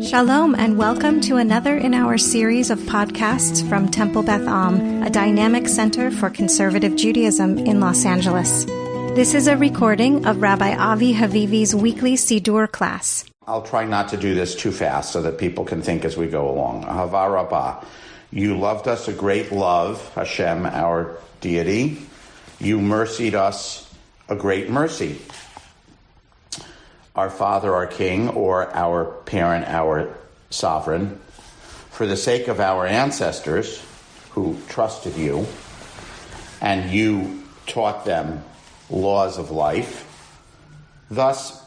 Shalom and welcome to another in our series of podcasts from Temple Beth Am, a dynamic center for conservative Judaism in Los Angeles. This is a recording of Rabbi Avi Havivi's weekly Siddur class. I'll try not to do this too fast so that people can think as we go along. Ahava Rabbah, you loved us a great love, Hashem, our deity. You mercied us a great mercy. Our Father, our King, or our Parent, our Sovereign, for the sake of our ancestors who trusted you, and you taught them laws of life, thus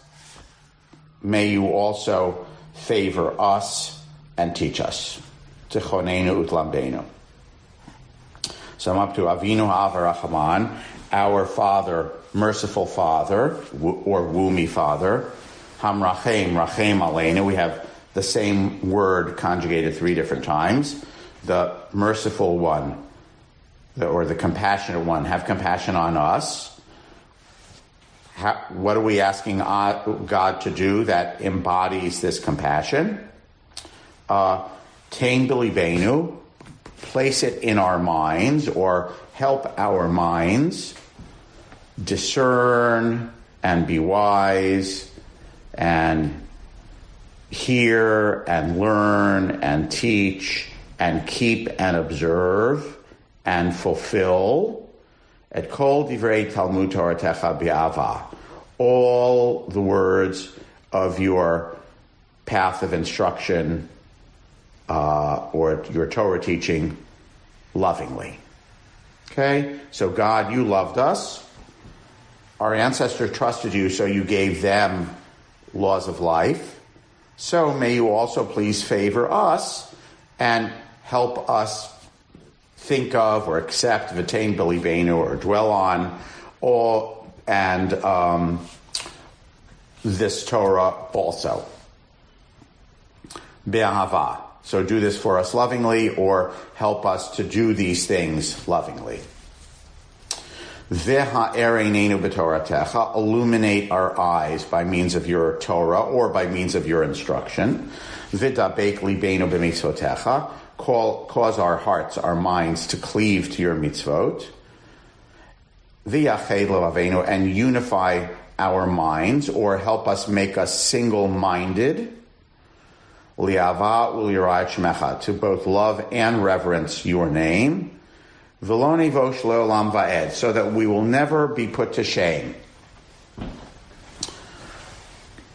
may you also favor us and teach us. Tichonenu utlamdenu. So I'm up to Avinu Ha'avarachaman, our Father, merciful Father, or Woomy Father, Hamrachem, Rachem Aleinu. We have the same word conjugated 3 different times. The merciful one, or the compassionate one, have compassion on us. What are we asking God to do that embodies this compassion? Tein b'libeinu, place it in our minds, or help our minds discern and be wise and hear and learn and teach and keep and observe and fulfill et kol divrei Talmud Toratecha b'Ahava, all the words of your path of instruction or your Torah teaching lovingly. Okay? So God, you loved us. Our ancestors trusted you, so you gave them laws of life. So may you also please favor us and help us think of or accept v'tein b'libeinu, or dwell on this Torah also. Be'ahava. So do this for us lovingly, or help us to do these things lovingly. V'ha'ereinu b'toratecha, illuminate our eyes by means of your Torah or by means of your instruction. V'dabek libeinu b'mitzvotecha, cause our hearts, our minds to cleave to your mitzvot. V'yached levaveinu, and unify our minds, or help us, make us single-minded. Li'ava u'lirayat shemecha, to both love and reverence your name. V'lo nevosh le'olam va'ed, so that we will never be put to shame.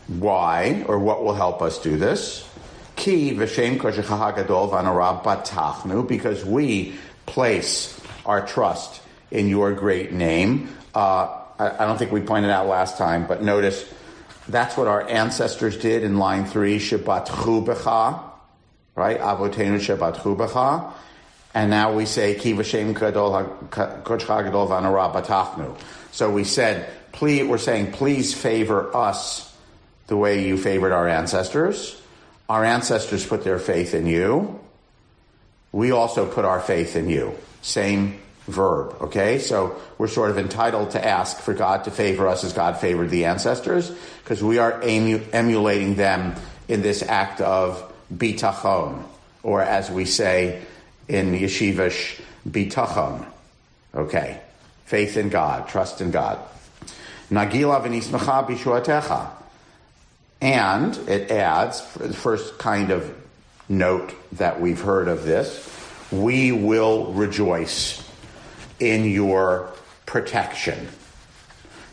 Why, or what will help us do this? Ki v'shem koshecha hagadol v'anora batachnu, because we place our trust in your great name. I don't think we pointed out last time, but notice that's what our ancestors did in line 3, shebatchu b'cha, right? Avotenu shebatchu b'cha. And now we say, Ki v'shem koshecha hagadol v'anora batachnu. So we're saying, please favor us the way you favored our ancestors. Our ancestors put their faith in you. We also put our faith in you. Same verb, okay? So we're sort of entitled to ask for God to favor us as God favored the ancestors, because we are emulating them in this act of bitachon, or as we say in yeshivish, bitachon. Okay. Faith in God, trust in God. Nagila v'nismacha b'shuatecha. And it adds, the first kind of note that we've heard of this, we will rejoice in your protection.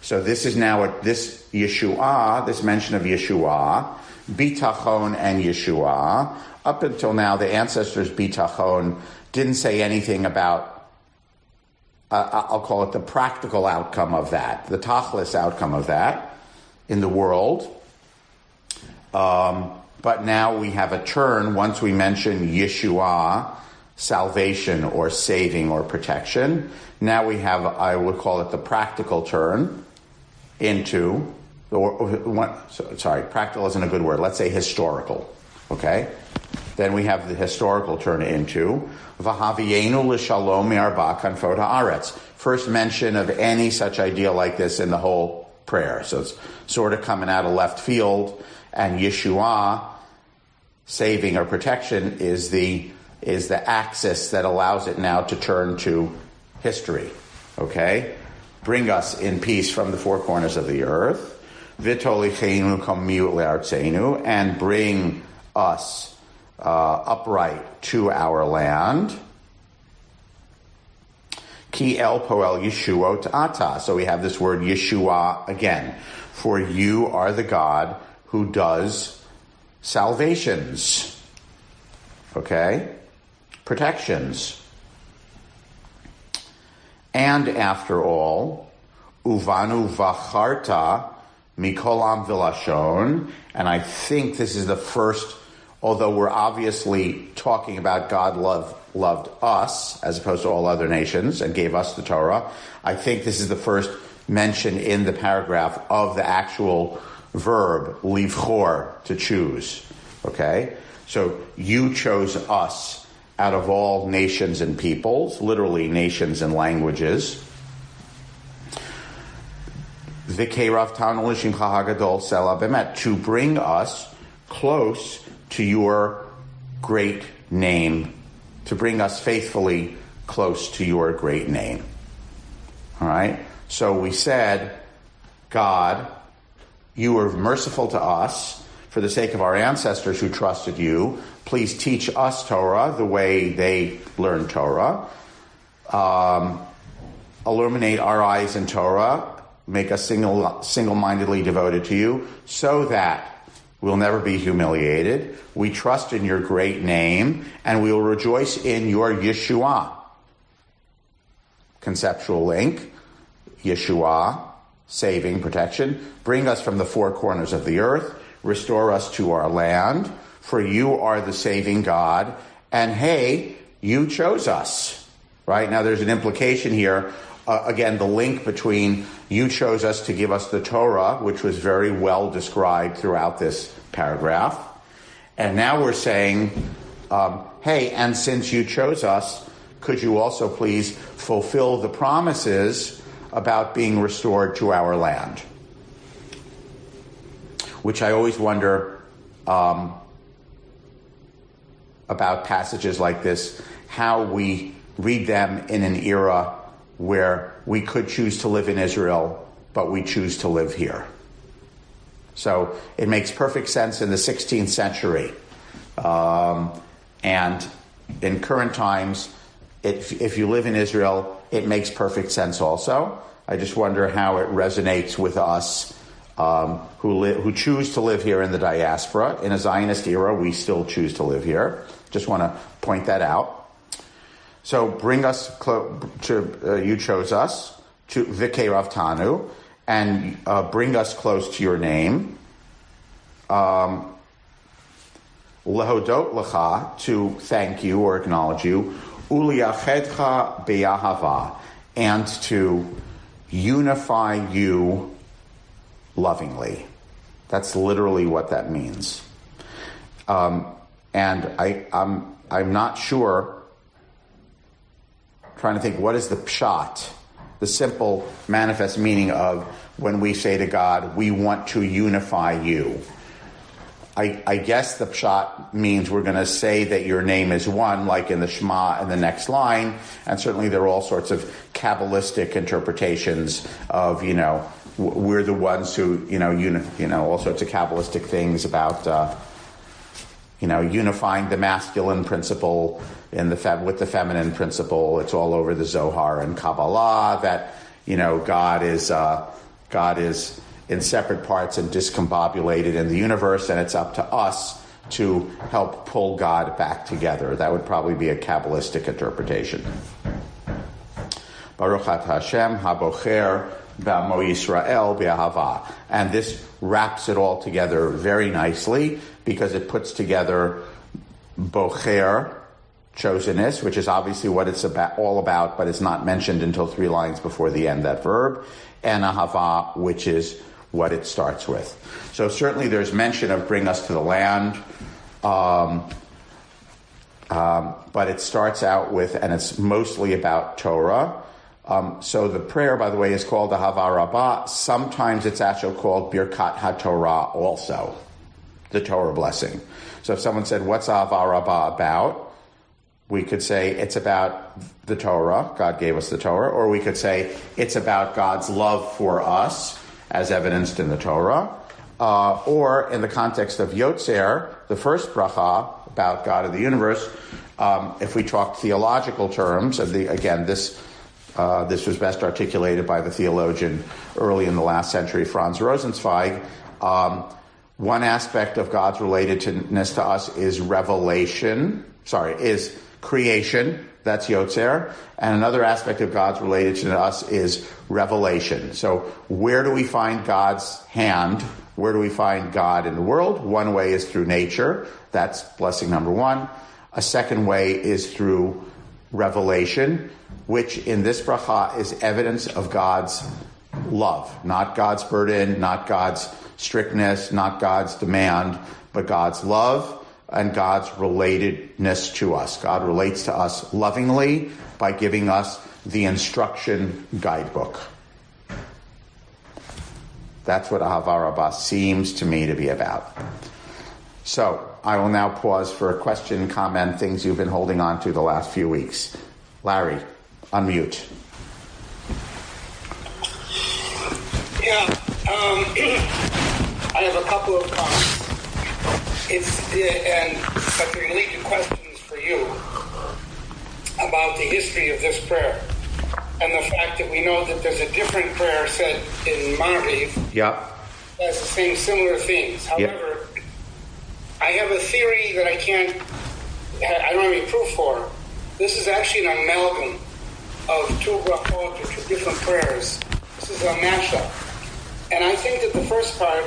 So this is now this Yeshua, this mention of Yeshua, bitachon and Yeshua. Up until now, the ancestors' bitachon didn't say anything about, I'll call it the practical outcome of that, the tachlis outcome of that in the world. But now we have a turn once we mention Yeshua, salvation or saving or protection. Now we have, I would call it the practical turn into, practical isn't a good word, let's say historical, okay? Then we have the historical turn into V'havienu l'shalom me'arba kanfot ha'aretz. First mention of any such idea like this in the whole prayer. So it's sort of coming out of left field, and Yeshua saving or protection is the axis that allows it now to turn to history. Okay? Bring us in peace from the four corners of the earth. V'tolicheinu kamiut le'artzeinu, and bring us upright to our land. Ki el poel yeshuot ata. So we have this word Yeshua again. For you are the God who does salvations. Okay? Protections. And after all, uvanu vacharta mikolam vilashon, and I think this is the first, although we're obviously talking about God loved us as opposed to all other nations and gave us the Torah, I think this is the first mention in the paragraph of the actual verb, livchor, to choose. Okay? So you chose us out of all nations and peoples, literally nations and languages. To bring us close to your great name, to bring us faithfully close to your great name. All right? So we said, God, you were merciful to us for the sake of our ancestors who trusted you. Please teach us Torah the way they learned Torah. Illuminate our eyes in Torah. Make us single-mindedly devoted to you so that we'll never be humiliated. We trust in your great name, and we will rejoice in your Yeshua. Conceptual link. Yeshua, saving, protection. Bring us from the four corners of the earth. Restore us to our land. For you are the saving God. And hey, you chose us. Right? Now there's an implication here. Again, the link between you chose us to give us the Torah, which was very well described throughout this paragraph. And now we're saying, hey, and since you chose us, could you also please fulfill the promises about being restored to our land? Which I always wonder about passages like this, how we read them in an era where we could choose to live in Israel, but we choose to live here. So it makes perfect sense in the 16th century. And in current times, if you live in Israel, it makes perfect sense also. I just wonder how it resonates with us who choose to live here in the diaspora. In a Zionist era, we still choose to live here. Just want to point that out. So bring us you chose us to Vikei Ravtanu, and bring us close to your name. Lehodot lecha, to thank you or acknowledge you. Uliachedcha be'ahava, and to unify you lovingly. That's literally what that means. And I'm not sure. Trying to think, what is the pshat, the simple manifest meaning of when we say to God, we want to unify you. I guess the pshat means we're going to say that your name is one, like in the Shema in the next line, and certainly there are all sorts of Kabbalistic interpretations of, we're the ones who, all sorts of Kabbalistic things about, unifying the masculine principle with the feminine principle. It's all over the Zohar and Kabbalah that, God is in separate parts and discombobulated in the universe, and it's up to us to help pull God back together. That would probably be a Kabbalistic interpretation. Baruch Ata Hashem habocher b'amo Yisrael be'ahava. And this wraps it all together very nicely because it puts together bocher, chosenness, which is obviously what it's all about, but it's not mentioned until 3 lines before the end, that verb, and ahava, which is what it starts with. So certainly there's mention of bring us to the land, but it starts out with, and it's mostly about Torah. So the prayer, by the way, is called Ahava Rabbah. Sometimes it's actually called Birkat HaTorah also. the Torah blessing. So if someone said, what's Ahavah Rabbah about? We could say it's about the Torah, God gave us the Torah, or we could say it's about God's love for us, as evidenced in the Torah, or in the context of Yotzer, the first bracha about God of the universe, if we talk theological terms, and this was best articulated by the theologian early in the last century, Franz Rosenzweig. One aspect of God's relatedness to us is is creation, that's Yotzer, and another aspect of God's relatedness to us is revelation. So where do we find God's hand? Where do we find God in the world? One way is through nature, that's blessing number one. A second way is through revelation, which in this bracha is evidence of God's love, not God's burden, not God's strictness, not God's demand, but God's love and God's relatedness to us. God relates to us lovingly by giving us the instruction guidebook. That's what Ahavah Rabbah seems to me to be about. So I will now pause for a question, comment, things you've been holding on to the last few weeks. Larry, unmute. Yeah, I have a couple of comments. But they're related questions for you about the history of this prayer and the fact that we know that there's a different prayer said in Mariv. Yeah. That's the same similar themes. However, I have a theory that I don't have any proof for. This is actually an amalgam of two brachot or two different prayers. This is a mashup. And I think that the first part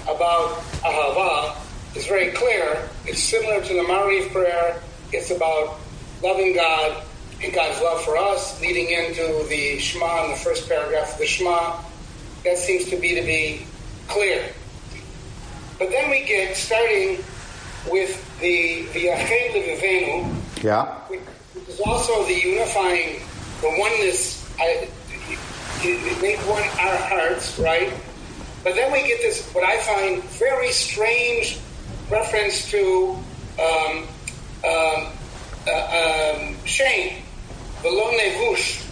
about Ahava is very clear. It's similar to the Mariv prayer. It's about loving God and God's love for us, leading into the Shema in the first paragraph of the Shema. That seems to be clear. But then we get starting with the V'yachei Levivenu, which is also the unifying, the oneness, make one our hearts, right? But then we get this, what I find very strange reference to shame, the lo nevush,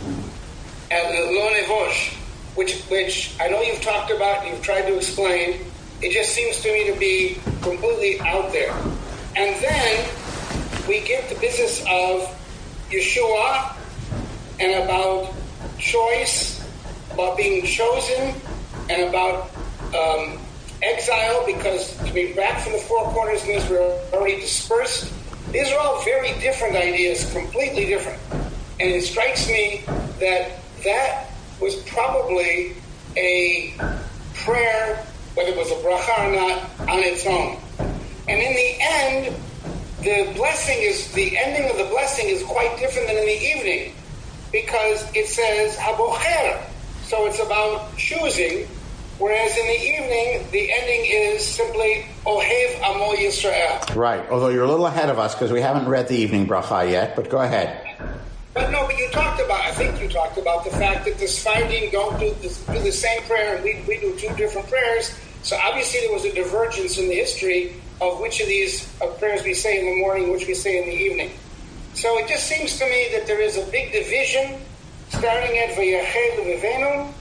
and the lo nevosh, which I know you've talked about, you've tried to explain. It just seems to me to be completely out there. And then we get the business of Yeshua and about choice, about being chosen, and about exile, because to be back from the four corners means we're already dispersed. These are all very different ideas, completely different. And it strikes me that was probably a prayer, whether it was a bracha or not, on its own. And in the end, the ending of the blessing is quite different than in the evening, because it says habocher, so it's about choosing, whereas in the evening, the ending is simply ohev amo Yisrael. Right, although you're a little ahead of us because we haven't read the evening bracha yet, but go ahead. But I think you talked about the fact that the Sephardim don't do the same prayer, and we do two different prayers. So obviously there was a divergence in the history of which of these prayers we say in the morning, which we say in the evening. So it just seems to me that there is a big division starting at V'yachei Levivenu,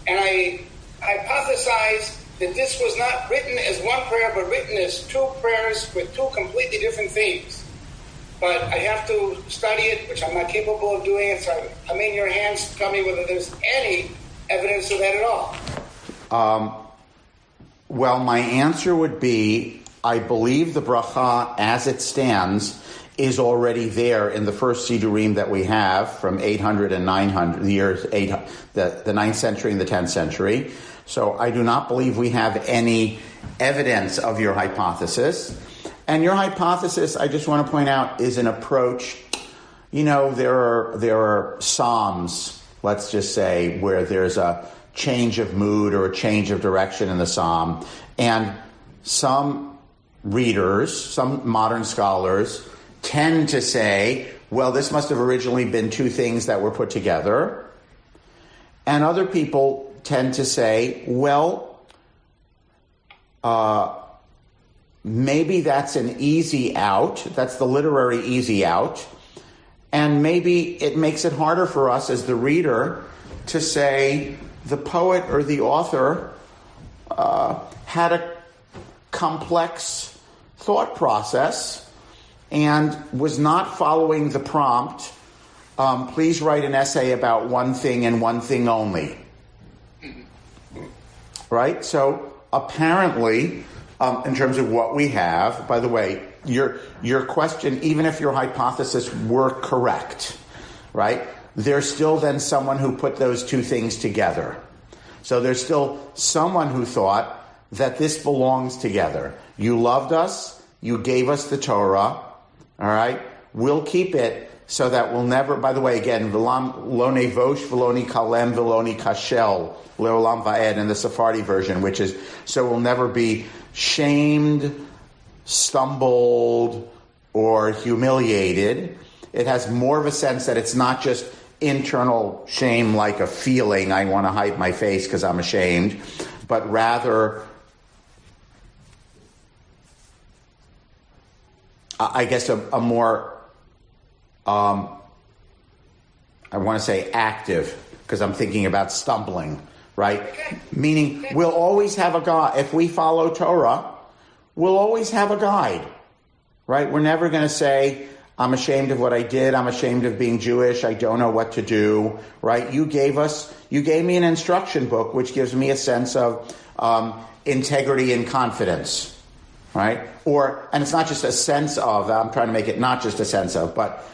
and I hypothesize that this was not written as one prayer, but written as two prayers with two completely different themes. But I have to study it, which I'm not capable of doing it, so I'm in your hands to tell me whether there's any evidence of that at all. Well, my answer would be, I believe the bracha as it stands is already there in the first Siddurim that we have from 800 and 900, the years the 9th century and the 10th century. So I do not believe we have any evidence of your hypothesis. And your hypothesis, I just want to point out, is an approach. There are psalms, let's just say, where there's a change of mood or a change of direction in the psalm. And some readers, some modern scholars, tend to say, well, this must have originally been two things that were put together. And other people tend to say, well, maybe that's an easy out. That's the literary easy out. And maybe it makes it harder for us as the reader to say the poet or the author had a complex thought process and was not following the prompt, please write an essay about one thing and one thing only. Right? So apparently, in terms of what we have, by the way, your question, even if your hypothesis were correct, right, there's still then someone who put those two things together. So there's still someone who thought that this belongs together. You loved us, you gave us the Torah, all right? We'll keep it so that we'll never, by the way, again, V'lam lo nevosh v'lo nikalem v'lo nikashel le'olam va'ed in the Sephardi version, which is, so we'll never be shamed, stumbled, or humiliated. It has more of a sense that it's not just internal shame like a feeling, I want to hide my face because I'm ashamed, but rather, I guess, a more, I want to say active, because I'm thinking about stumbling, right? Meaning, we'll always have a guide. If we follow Torah, we'll always have a guide, right? We're never going to say, I'm ashamed of what I did. I'm ashamed of being Jewish. I don't know what to do, right? You gave me an instruction book, which gives me a sense of integrity and confidence, right? And it's not just a sense of, I'm trying to make it not just a sense of, but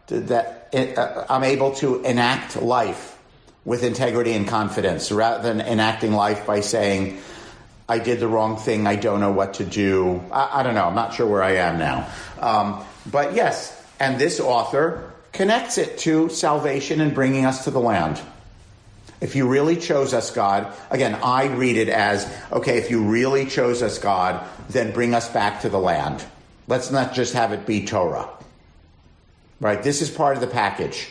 that I'm able to enact life with integrity and confidence rather than enacting life by saying, I did the wrong thing, I don't know what to do. I don't know, I'm not sure where I am now. But yes, and this author connects it to salvation and bringing us to the land. If you really chose us, God, again, I read it as, okay, if you really chose us, God, then bring us back to the land. Let's not just have it be Torah. Right? This is part of the package.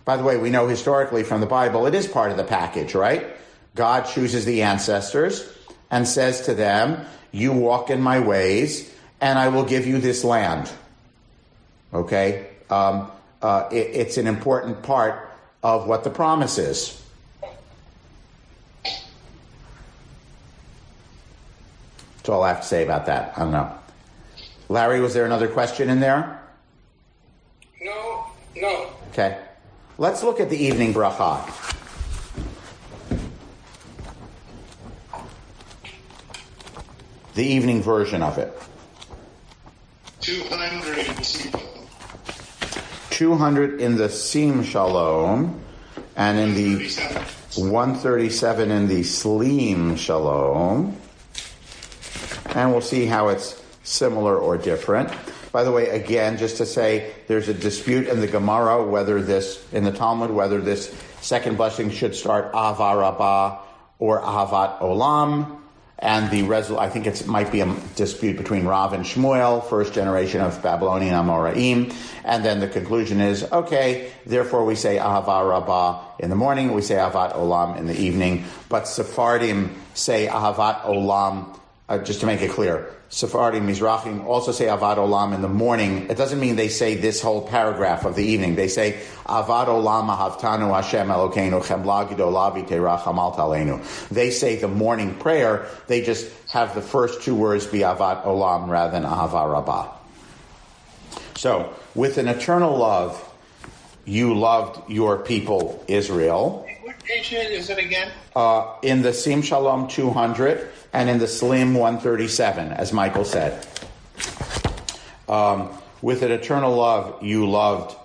By the way, we know historically from the Bible, it is part of the package, right? God chooses the ancestors and says to them, you walk in my ways, and I will give you this land. Okay? It's an important part of what the promise is. That's all I have to say about that. I don't know. Larry, was there another question in there? No. Okay. Let's look at the evening bracha. The evening version of it. 200 in the Sim Shalom, and in the 137 in the Slim Shalom. And we'll see how it's similar or different. By the way, again, just to say, there's a dispute in the Gemara in the Talmud, whether this second blessing should start Ahava Rabbah or Ahavat Olam. And I think it might be a dispute between Rav and Shmuel, first generation of Babylonian Amoraim. And then the conclusion is, okay, therefore we say Ahava Rabbah in the morning, we say Ahavat Olam in the evening. But Sephardim say Ahavat Olam, just to make it clear, Sephardim, Mizrahim also say Ahavat Olam in the morning. It doesn't mean they say this whole paragraph of the evening. They say Ahavat Olam Ahavtanu Hashem Elokeinu Chemla Gidola V'Teiracham Taleinu. They say the morning prayer. They just have the first two words be Ahavat Olam rather than Ahava Rabbah. So, with an eternal love, you loved your people Israel. What page is it again? In the Sim Shalom 200 and in the Slim 137, as Michael said. With an eternal love, you loved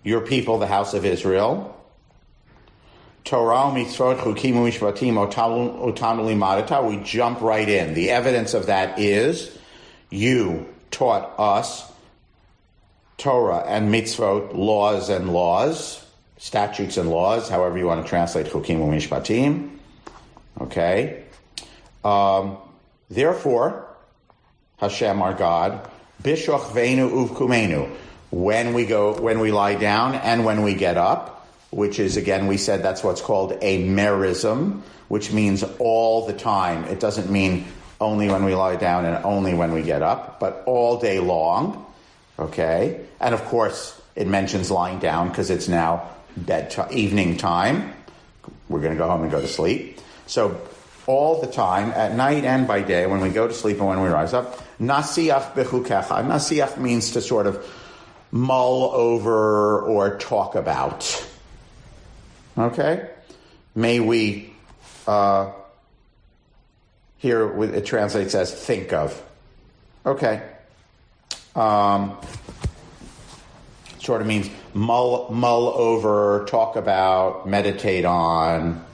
your people, the house of Israel. Torah mitzvot chukim u'mishpatim otanu limadata. We jump right in. The evidence of that is you taught us Torah and mitzvot, laws and laws, statutes and laws, however you want to translate chukim u'mishpatim. Okay. Therefore, Hashem our God, bishochveinu uvkumenu, when we lie down and when we get up, which is, again, we said that's what's called a merism, which means all the time. It doesn't mean only when we lie down and only when we get up, but all day long, okay? And of course, it mentions lying down because it's now evening time. We're going to go home and go to sleep. So all the time, at night and by day, when we go to sleep and when we rise up, nasiach bechukecha. Nasiach means to sort of mull over or talk about. Okay? May we, here it translates as think of. Okay. Sort of means mull over, talk about, meditate on.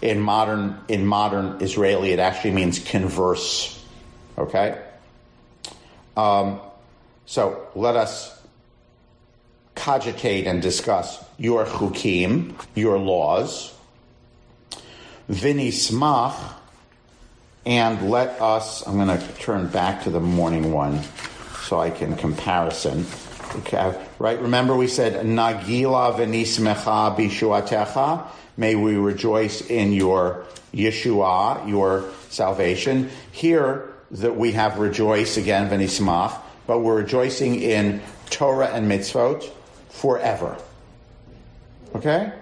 In modern Israeli, it actually means converse. Okay? So let us cogitate and discuss your chukim, your laws. V'nismach, and let us, I'm going to turn back to the morning one so I can comparison. Okay, right? Remember we said, Nagila v'nismecha bishuatecha. May we rejoice in your Yeshua, your salvation. Here that we have rejoice again, v'nismach, but we're rejoicing in Torah and mitzvot forever. Okay?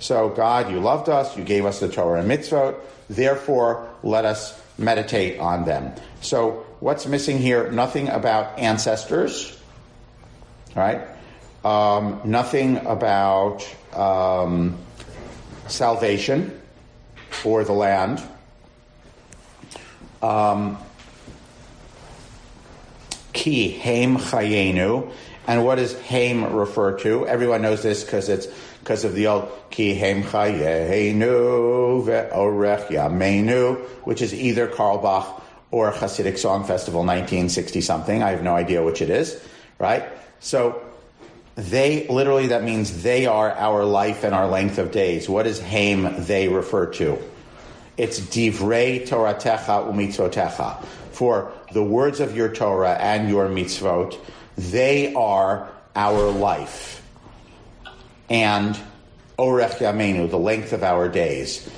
So God, you loved us, you gave us the Torah and mitzvot, therefore let us meditate on them. So what's missing here? Nothing about ancestors, right? Nothing about salvation or the land. Ki heim chayenu. And what does heim refer to? Everyone knows this because of the old Ki heim chayenu ve'orech yameinu, which is either Karl Bach or Hasidic Song Festival 1960 something. I have no idea which it is, right? So that means they are our life and our length of days. What does heim they refer to? It's divrei Toratecha umitzvotecha. For the words of your Torah and your mitzvot, they are our life. And orech yameinu, the length of our days,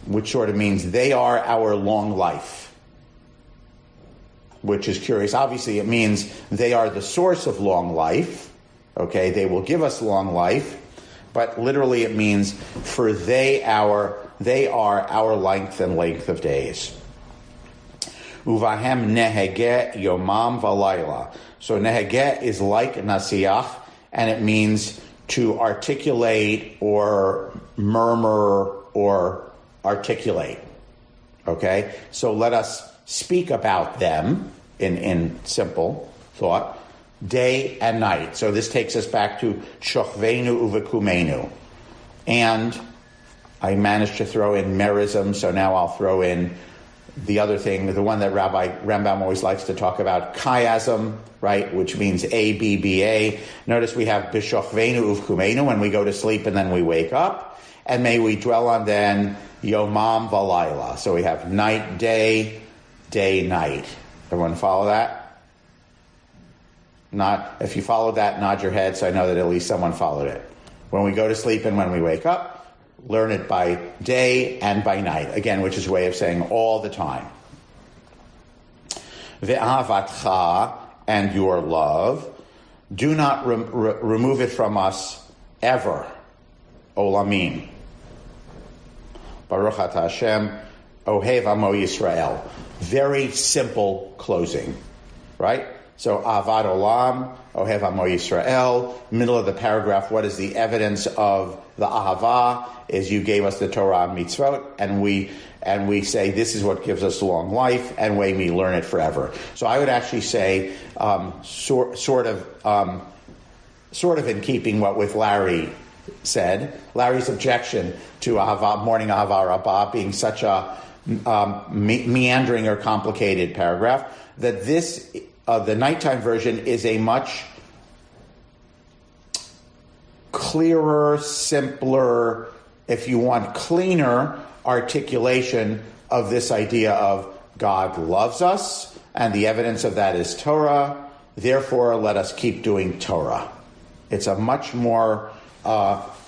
which sort of means they are our long life. Which is curious. Obviously, it means they are the source of long life. Okay, they will give us long life. But literally it means for they are our length and length of days. Uvahem nehege yomam valayla. So nehege is like nasiach, and it means to articulate or murmur or articulate. Okay? So let us speak about them in simple thought, day and night. So this takes us back to shochveinu uvekumenu. And I managed to throw in merism, so now I'll throw in the other thing, the one that Rabbi Rambam always likes to talk about, chiasm, right, which means A-B-B-A. Notice we have b'shochveinu uvkumenu when we go to sleep and then we wake up. And may we dwell on then yomam valayla. So we have night, day, night. Everyone follow that? If you followed that, nod your head so I know that at least someone followed it. When we go to sleep and when we wake up, learn it by day and by night. Again, which is a way of saying all the time. Ve'ahavatcha, and your love. Do not remove it from us ever. Olamim. Baruch atah Hashem, Ohev Amo Yisrael. Very simple closing, right? So Ahavat Olam, Ohev Amo Yisrael. Middle of the paragraph, what is the evidence of the Ahava? Is you gave us the Torah and mitzvot, and we say this is what gives us long life, and may we learn it forever. So I would actually say, sort of in keeping with Larry said, Larry's objection to Ahava, morning Ahava Rabbah being such a meandering or complicated paragraph, that this the nighttime version is a much clearer, simpler, if you want, cleaner articulation of this idea of God loves us, and the evidence of that is Torah, therefore let us keep doing Torah. It's a much more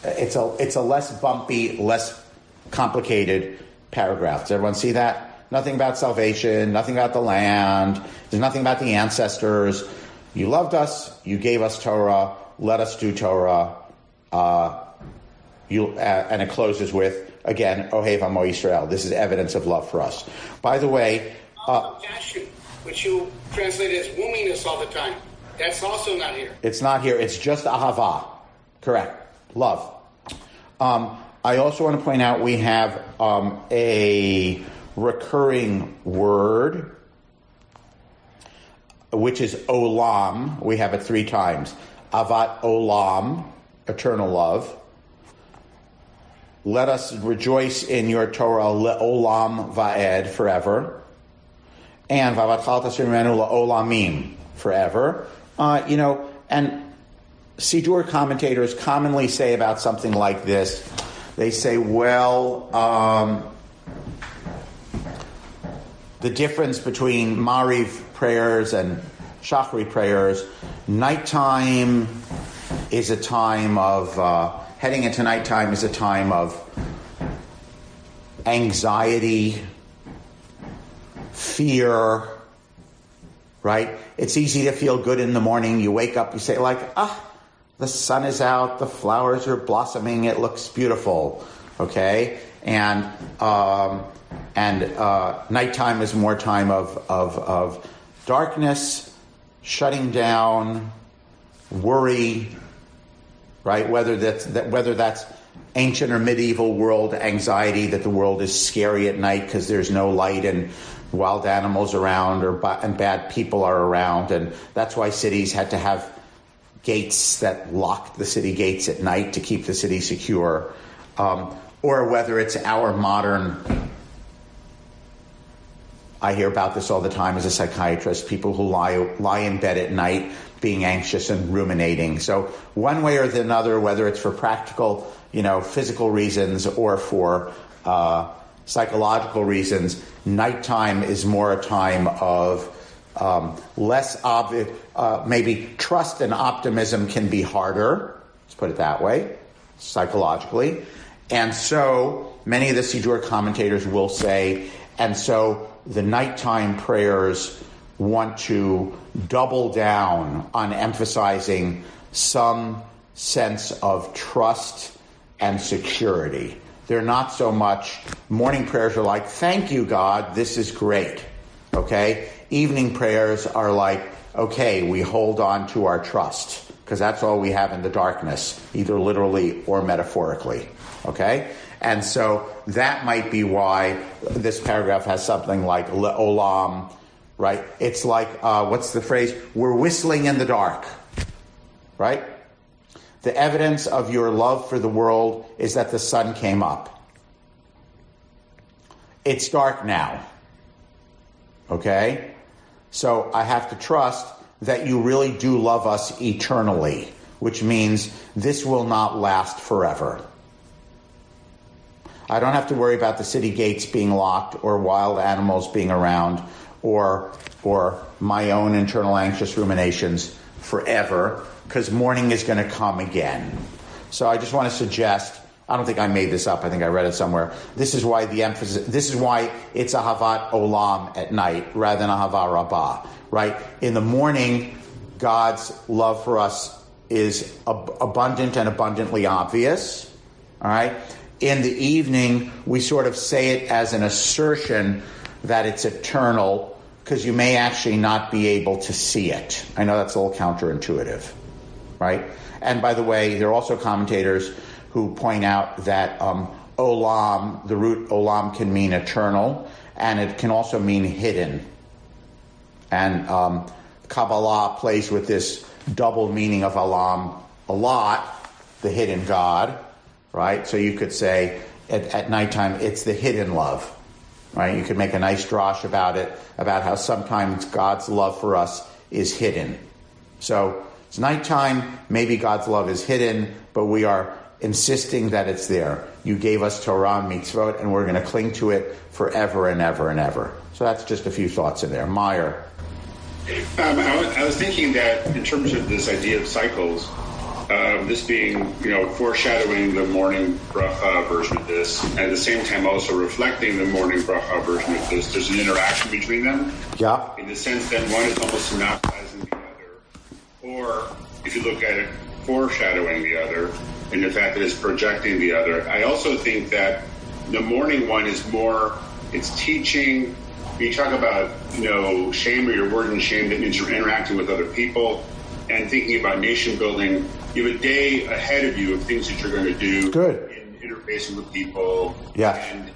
it's a less bumpy, less complicated paragraph. Does everyone see that? Nothing about salvation, nothing about the land, there's nothing about the ancestors. You loved us, you gave us Torah, let us do Torah. And it closes with, again, Ohev Amo Yisrael. This is evidence of love for us. By the way... passion, which you translate as woominess all the time. That's also not here. It's not here. It's just Ahava. Correct. Love. I also want to point out we have a recurring word, which is Olam. We have it 3 times. Ahavat Olam, eternal love. Let us rejoice in your Torah, le'olam va'ed, forever. And v'avatchalta shemenu le'olamim, forever. And Siddur commentators commonly say about something like this, they say, well, the difference between Mariv prayers and Shacharit prayers, nighttime is a time of, heading into nighttime is a time of anxiety, fear, right? It's easy to feel good in the morning. You wake up, you say the sun is out, the flowers are blossoming, it looks beautiful, okay? And nighttime is more time of darkness, shutting down, worry, right? Whether that's ancient or medieval world anxiety that the world is scary at night because there's no light and wild animals around and bad people are around, and that's why cities had to have gates that locked the city gates at night to keep the city secure, or whether it's our modern, I hear about this all the time as a psychiatrist, people who lie in bed at night being anxious and ruminating. So one way or the other, whether it's for practical, physical reasons or for psychological reasons, nighttime is more a time of less obvious, maybe trust and optimism can be harder, let's put it that way, psychologically. And so many of the Siddur commentators will say, and so the nighttime prayers want to double down on emphasizing some sense of trust and security. They're not so much, morning prayers are like, thank you, God, this is great, okay? Evening prayers are like, okay, we hold on to our trust, because that's all we have in the darkness, either literally or metaphorically, okay? And so that might be why this paragraph has something like le'olam, right? It's like, what's the phrase? We're whistling in the dark, right? The evidence of your love for the world is that the sun came up. It's dark now, okay? So I have to trust that you really do love us eternally, which means this will not last forever. I don't have to worry about the city gates being locked or wild animals being around or my own internal anxious ruminations forever, because morning is going to come again. So I just want to suggest, I don't think I made this up, I think I read it somewhere, this is why it's Ahavat Olam at night rather than Ahava Rabbah, right? In the morning, God's love for us is abundant and abundantly obvious, all right? In the evening, we sort of say it as an assertion that it's eternal, because you may actually not be able to see it. I know that's a little counterintuitive, right? And by the way, there are also commentators who point out that olam, the root olam, can mean eternal, and it can also mean hidden. And Kabbalah plays with this double meaning of olam a lot, the hidden God, right? So you could say at nighttime, it's the hidden love, right? You could make a nice drash about it, about how sometimes God's love for us is hidden. So it's nighttime, maybe God's love is hidden, but we are insisting that it's there. You gave us Torah and mitzvot, and we're going to cling to it forever and ever and ever. So that's just a few thoughts in there. Meyer. I was thinking that in terms of this idea of cycles, This being, foreshadowing the morning bracha version of this, and at the same time also reflecting the morning bracha version of this. There's an interaction between them. Yeah. In the sense that one is almost synopsizing the other, or if you look at it, foreshadowing the other, and the fact that it's projecting the other. I also think that the morning one is more, it's teaching. You talk about, shame, or your word in shame, that means you're interacting with other people and thinking about nation building. You have a day ahead of you of things that you're going to do. Good. In interfacing with people. Yeah. And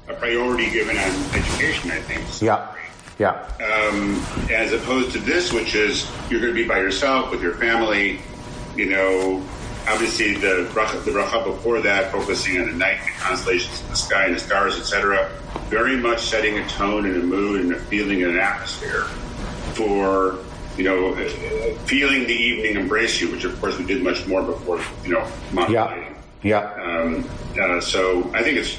a priority given on education, I think. So yeah. Yeah. As opposed to this, which is you're going to be by yourself with your family. Obviously the bracha before that, focusing on the night, the constellations in the sky and the stars, etc. Very much setting a tone and a mood and a feeling and an atmosphere for, feeling the evening embrace you, which of course we did much more before, modulating. Yeah. So I think it's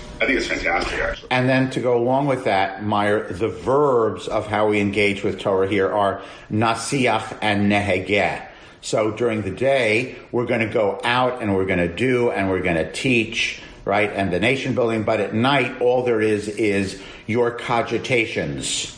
fantastic, actually. And then to go along with that, Meyer, the verbs of how we engage with Torah here are nasiach and nehegeh. So during the day, we're going to go out and we're going to do and we're going to teach, right, and the nation building. But at night, all there is your cogitations,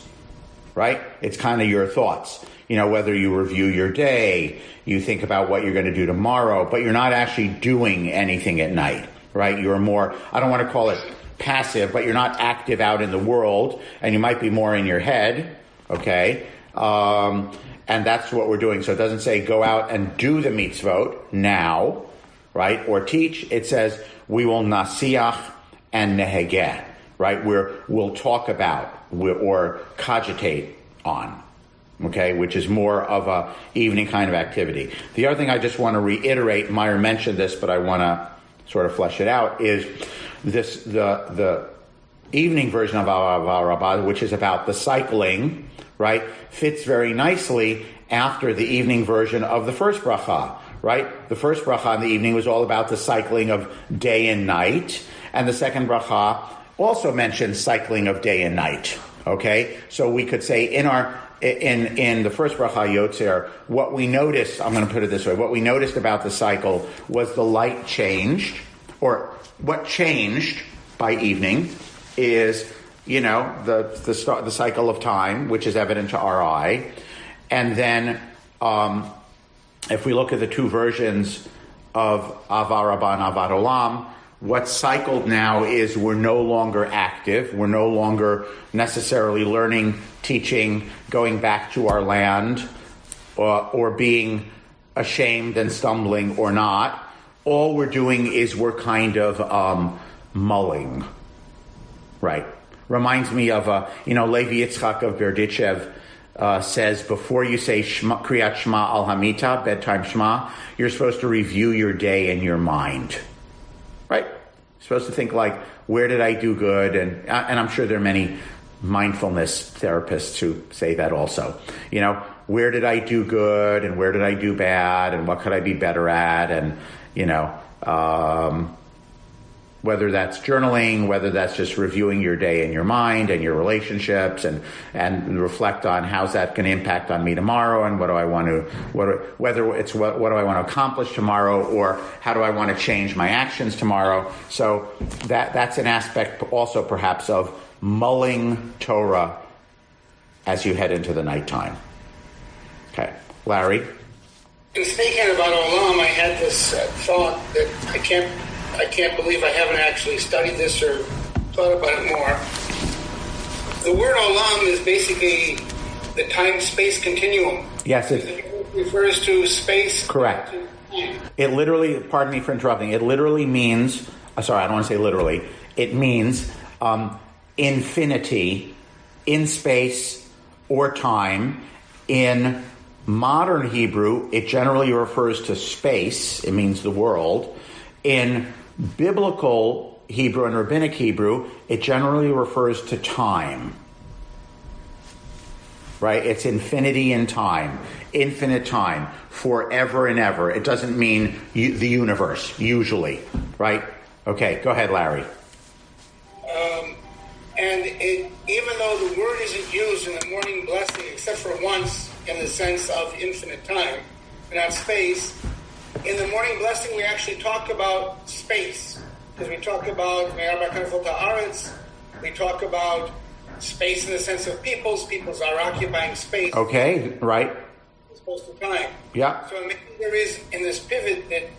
right? It's kind of your thoughts. Whether you review your day, you think about what you're going to do tomorrow, but you're not actually doing anything at night, right? You're more, I don't want to call it passive, but you're not active out in the world, and you might be more in your head, okay? And that's what we're doing. So it doesn't say go out and do the mitzvot now, right? Or teach. It says we will nasiach and nehegeh, right? We'll talk about or cogitate on, okay? Which is more of a evening kind of activity. The other thing I just want to reiterate, Meyer mentioned this, but I want to sort of flesh it out, is this the evening version of Ahava, which is about the cycling, right, fits very nicely after the evening version of the first bracha, right? The first bracha in the evening was all about the cycling of day and night, and the second bracha also mentions cycling of day and night, okay? So we could say in the first bracha Yotzer, what we noticed, I'm going to put it this way, what we noticed about the cycle was the light changed, or what changed by evening is, the cycle of time, which is evident to our eye. And then if we look at the two versions of Ahavat and Ahavat Olam, what's cycled now is we're no longer active. We're no longer necessarily learning, teaching, going back to our land, or being ashamed and stumbling or not. All we're doing is we're kind of mulling, right? Reminds me of, Levi Yitzchak of Berdichev says, before you say Kriyat Shema al Hamita, bedtime Shema, you're supposed to review your day in your mind, right? You're supposed to think like, where did I do good? And I'm sure there are many mindfulness therapists who say that also. Where did I do good and where did I do bad and what could I be better at? And, whether that's journaling, whether that's just reviewing your day in your mind and your relationships and reflect on how's that going to impact on me tomorrow and what do I want to accomplish tomorrow or how do I want to change my actions tomorrow. So that's an aspect also perhaps of mulling Torah as you head into the nighttime. Okay. Larry? In speaking about Olam, I had this thought that I can't believe I haven't actually studied this or thought about it more. The word Olam is basically the time-space continuum. Yes, it refers to space. Correct. It literally, pardon me for interrupting, it literally means, sorry, I don't want to say literally, it means infinity in space or time. In modern Hebrew, it generally refers to space. It means the world. In biblical Hebrew and rabbinic Hebrew, it generally refers to time. Right? It's infinity in time. Infinite time. Forever and ever. It doesn't mean the universe, usually. Right? Okay, go ahead, Larry. And even though the word isn't used in the morning blessing except for once in the sense of infinite time, not space, in the morning blessing, we actually talk about space. Because we talk about we talk about space in the sense of peoples. Peoples are occupying space. Okay, right. As opposed to time. Yeah. So maybe there is, in this pivot that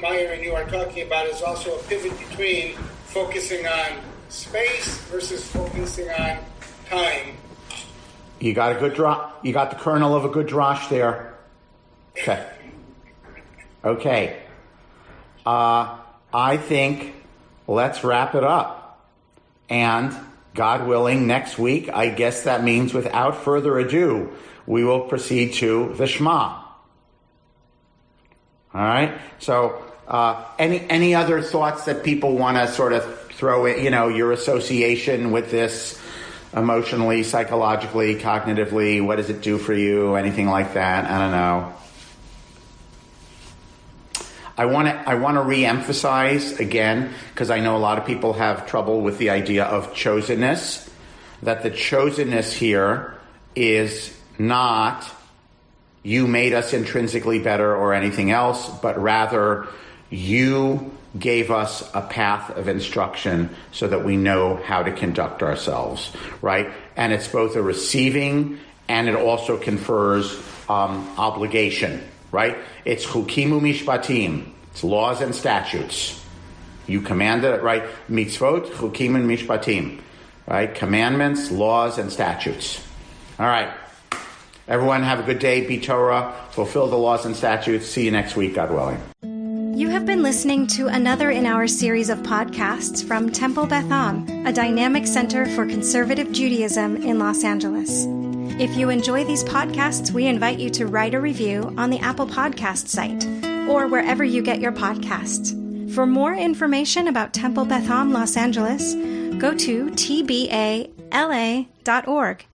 Meyer and you are talking about, is also a pivot between focusing on space versus focusing on time. You got a good drop. You got the kernel of a good drosh there. Okay. Okay. I think let's wrap it up. And God willing, next week, I guess that means without further ado, we will proceed to the Shema. All right. So, any other thoughts that people want to sort of throw in? Your association with this emotionally, psychologically, cognitively. What does it do for you? Anything like that? I don't know. I want to re-emphasize again, because I know a lot of people have trouble with the idea of chosenness, that the chosenness here is not you made us intrinsically better or anything else, but rather you gave us a path of instruction so that we know how to conduct ourselves, right? And it's both a receiving and it also confers obligation, right? It's chukim mishpatim. It's laws and statutes. You commanded it, right? Mitzvot, chukim and mishpatim, right? Commandments, laws, and statutes. All right. Everyone have a good day. Be Torah. Fulfill the laws and statutes. See you next week, God willing. You have been listening to another in our series of podcasts from Temple Beth Am, a dynamic center for conservative Judaism in Los Angeles. If you enjoy these podcasts, we invite you to write a review on the Apple Podcast site or wherever you get your podcasts. For more information about Temple Beth Am Los Angeles, go to tbala.org.